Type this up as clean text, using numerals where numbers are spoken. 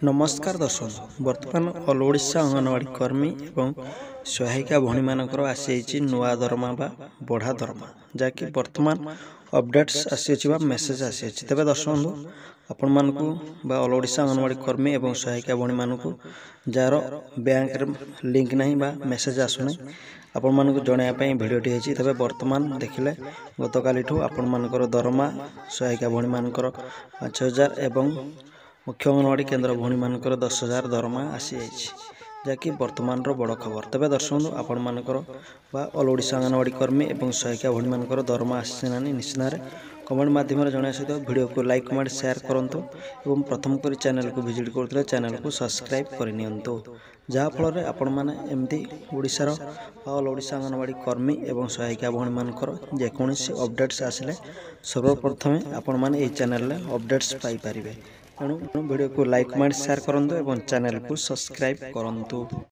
नमस्कार दर्शक बर्तमान ऑल ओडिशा अंगनवाड़ी कर्मी एवं सहायिका भणी मानकर आसी नुआ दरमा बा बढ़ा दरमा जहाँकि बर्तमान अपडेट्स आसी मेसेज आसी तेज दर्शक बंधु आपण मानकु बा ऑल ओडिशा अंगनवाड़ी कर्मी एवं सहायिका भणी मानकु जार बैंक लिंक नहीं बा मेसेज आसुना आपण मानकु जणाया भिडियोटी होती तेज बर्तमान देखिले गतकाली आपण मानकर दरमा सहायिका भणी मानकर 5,000 एवं मुख्य अंगनवाड़ी केन्द्र भणी मानकर 10,000 दरमा आसी जहाँकि वर्तमान बड़ खबर तेज दर्शक आपण मानकर बा ऑल ओडिशा अंगनवाड़ी कर्मी एवं सहायिका भणी मानकर दरमा आसी निश्चित कमेंट माध्यम जनाया सहित वीडियो को लाइक कमेंट शेयर करंतु एवं प्रथम कर चैनल को विजिट करते चैनल को सब्सक्राइब करनियंतु जहाँफल आपण मैंने एमती ओडिशार ऑल ओडिशा अंगनवाड़ी कर्मी एवं सहायिका भणी मानकर जेकोसी अपडेट्स आसिले सर्वप्रथमे आपण मैंने चैनल अपडेट्स पाई पारिबे तेणु वीडियो को लाइक कमेंट शेयर करंतु एवं चैनल को सब्सक्राइब करंतु।